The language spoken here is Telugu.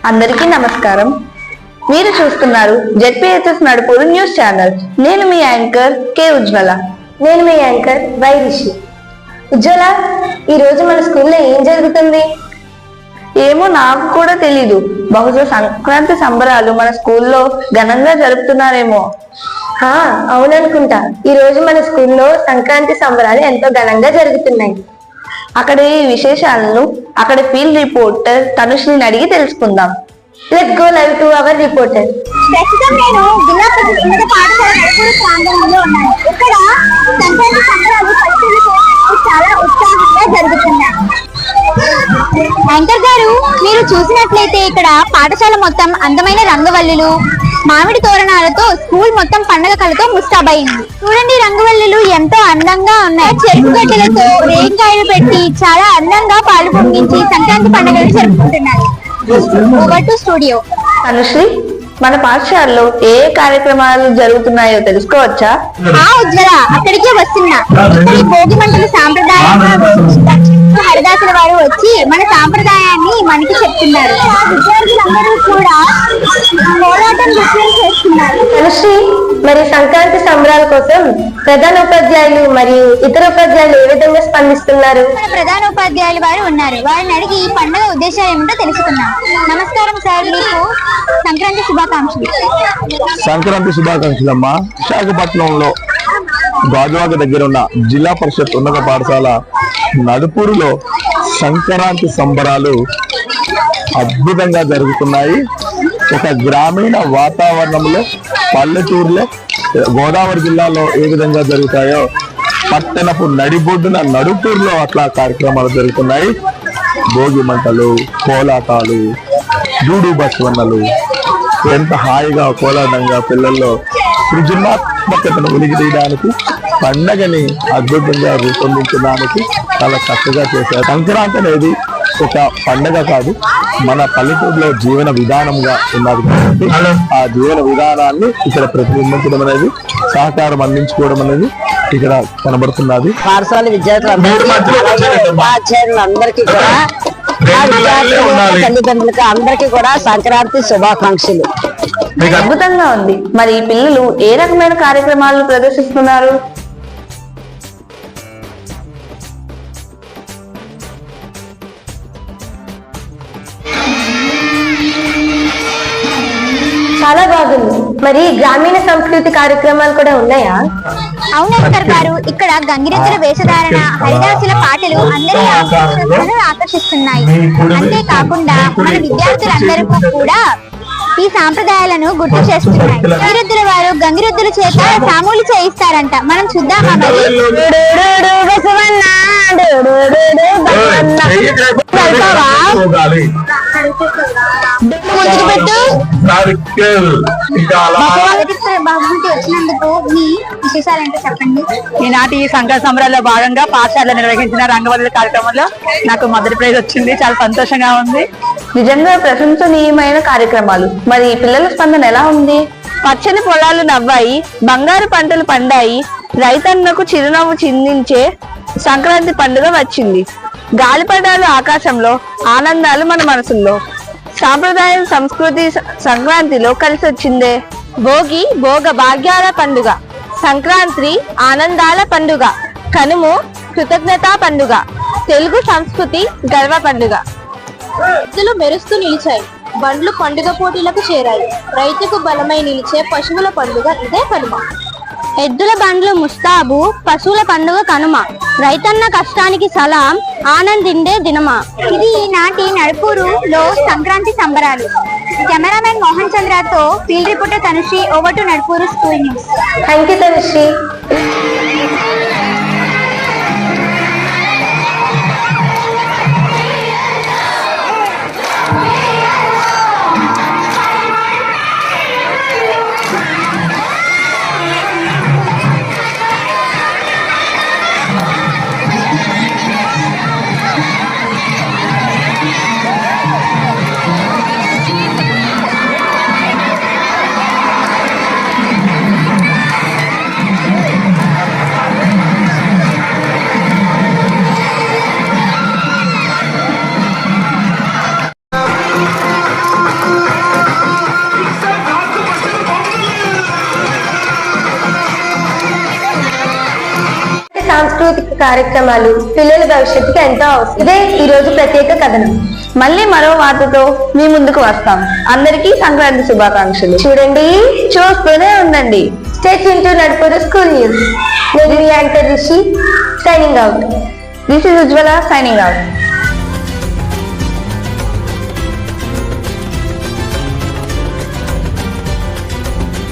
అందరికీ నమస్కారం. మీరు చూస్తున్నారు జెడ్పీహెచ్ఎస్ నడుపూరు న్యూస్ ఛానల్. నేను మీ యాంకర్ కే ఉజ్వల. నేను మీ యాంకర్ వై రిషి. ఉజ్వల, ఈ రోజు మన స్కూల్లో ఏం జరుగుతుంది? ఏమో నాకు కూడా తెలీదు. బహుశా సంక్రాంతి సంబరాలు మన స్కూల్లో ఘనంగా జరుపుతున్నారేమో. అవుననుకుంటా. ఈ రోజు మన స్కూల్లో సంక్రాంతి సంబరాలు ఎంతో ఘనంగా జరుగుతున్నాయి. అక్కడి విశేషాలను అక్కడ ఫీల్డ్ రిపోర్టర్ తనుశ్రీని అడిగి తెలుసుకుందాం. Let's go live to our reporter. ప్రస్తుతం నేను జిల్లా పరిషత్ ఉన్నత పాఠశాల నడుపూరు ప్రాంగణంలో ఉన్నాను. ఇక్కడ సంక్రాంతి సంబరాలు పల్లెటూరులో చాలా ఉత్సాహంగా జరుగుతున్నాయి. యాంకర్ గారు, మీరు చూసినట్లయితే ఇక్కడ పాఠశాల మొత్తం అందమైన రంగవల్లులు, మామిడి తోరణాలతో స్కూల్ మొత్తం పండగ కళతో ముస్తాబైంది. చూడండి, రంగవల్లులు ఎంతో అందంగా ఉన్నాయి. చెరుకు గడ్డలతో రేగికాయలు పెట్టి చాలా అందంగా పాలు పొంగించి సంక్రాంతి పండుగను జరుపుకుంటున్నారు. Over to studio. తనుశ్రీ, మన పాఠశాలలో ఏ కార్యక్రమాలు జరుగుతున్నాయో తెలుసుకోవచ్చా? ఉజ్వల, అక్కడికే వస్తున్నా. ఇక్కడి భోగి మంటలు సాంప్రదాయంగా హరిదాసుల వారు వచ్చి మన సాంప్రదాయాన్ని మనకి చెప్తున్నారు. విద్యార్థులందరూ కూడా పోరాటం చేస్తున్నారు. తనుశ్రీ, మరి సంక్రాంతి సంబరాల కోసం ప్రధాన ఉపాధ్యాయులు మరియు ఇతర ఉపాధ్యాయులు ఏ విధంగా స్పందిస్తున్నారు? మన ప్రధాన ఉపాధ్యాయులు వారు ఉన్నారు. వారిని అడిగి ఈ పండుగ ఉద్దేశాలు ఏమిటో తెలుసుకున్నాం. నమస్కారం సార్, మీకు సంక్రాంతి శుభాకాంక్షలు. సంక్రాంతి శుభాకాంక్షలమ్మా. విశాఖపట్నంలో గాజువాక దగ్గర ఉన్న జిల్లా పరిషత్ ఉన్నత పాఠశాల నడుపూరులో సంక్రాంతి సంబరాలు అద్భుతంగా జరుగుతున్నాయి. ఒక గ్రామీణ వాతావరణంలో పల్లెటూరులో గోదావరి జిల్లాలో ఏ విధంగా జరుగుతాయో పట్టణపు నడిబొడ్డున నడుపూరులో అట్లా కార్యక్రమాలు జరుగుతున్నాయి. భోగి మంటలు, కోలాటాలు, డూడు బస్వన్నలు ఎంత హాయిగా కోలాటంగా పిల్లల్లో సృజనాత్మకతను వెలిగి తీయడానికి, పండగని అద్భుతంగా రూపొందించడానికి చాలా చక్కగా చేశారు. సంక్రాంతి అనేది ఒక పండగ కాదు, మన పల్లెటూరులో జీవన విధానంగా ఉన్నది కాబట్టి ఆ జీవన విధానాన్ని ఇక్కడ ప్రతిబింబించడం అనేది, సహకారం అందించుకోవడం అనేది ఇక్కడ కనబడుతున్నది. పాఠశాల విద్యార్థులందరికీ కూడా, తల్లిదండ్రులకు అందరికీ కూడా సంక్రాంతి శుభాకాంక్షలు. అద్భుతంగా ఉంది. మరి ఈ పిల్లలు ఏ రకమైన కార్యక్రమాలను ప్రదర్శిస్తున్నారు? చాలా బాగుంది. మరి గ్రామీణ సంస్కృతి కార్యక్రమాలు కూడా ఉన్నాయా? అవునంకర్ గారు, ఇక్కడ గంగిరెద్దుల వేషధారణ, హరిదాసుల పాటలు అందరి ఆకర్షిస్తున్నాయి. అంతేకాకుండా మన విద్యార్థులందరూ కూడా ఈ సాంప్రదాయాలను గుర్తు చేస్తున్నాయి. గంగిరెద్దుల వారు గంగిరెద్దుల చేత సామూలు చేయిస్తారంట. మనం చూద్దామా మరి? వచ్చినందుకు మీ విశేషాలంటే చెప్పండి. ఈనాటి ఈ సంక్రాంతి సంబరాల్లో భాగంగా పాఠశాలలో నిర్వహించిన రంగవల్లుల కార్యక్రమంలో నాకు మొదటి ప్రైజ్ వచ్చింది. చాలా సంతోషంగా ఉంది. నిజంగా ప్రశంసనీయమైన కార్యక్రమాలు. మరి పిల్లల స్పందన ఎలా ఉంది? పచ్చని పొలాలు నవ్వాయి, బంగారు పంటలు పండాయి, రైతన్నకు చిరునవ్వు చిందించే సంక్రాంతి పండుగ వచ్చింది. గాలిపటాలు ఆకాశంలో, ఆనందాలు మన మనసుల్లో. సాంప్రదాయం సంస్కృతి సంక్రాంతిలో కలిసి వచ్చిందే. భోగి భోగ భాగ్యాల పండుగ, సంక్రాంతి ఆనందాల పండుగ, కనుము కృతజ్ఞతా పండుగ, తెలుగు సంస్కృతి గర్వ పండుగ. ఎద్దులు మెరుస్తూ నిలిచాయి, బండ్లు పండుగ పోటీలకు చేరాయి. రైతుకు బలమై నిలిచే పశువుల పండుగ ఇదే కనుమ. ఎద్దుల బండ్లు ముస్తాబు, పశువుల పండుగ కనుమ. రైతన్న కష్టానికి సలాం, ఆనందిండే దినమా. ఇది ఈనాటి నడుపూరులో సంక్రాంతి సంబరాలు. కెమెరామెన్ మోహన్ చంద్రతో field reporter Tanushree. Over to Nadupuru school news. Thank you Tanushree. సాంస్కృతిక కార్యక్రమాలు పిల్లల భవిష్యత్తుకి ఎంతో అవసరం. ఇదే ఈ రోజు ప్రత్యేక కథనం. మళ్ళీ మరో వార్తతో మీ ముందుకు వస్తాం. అందరికీ సంక్రాంతి శుభాకాంక్షలు. చూడండి, చూస్తూనే ఉండండి. Stay tune to Nadupuru school news. నేను మీ anchor Rishi, signing out. This is Ujwala signing out.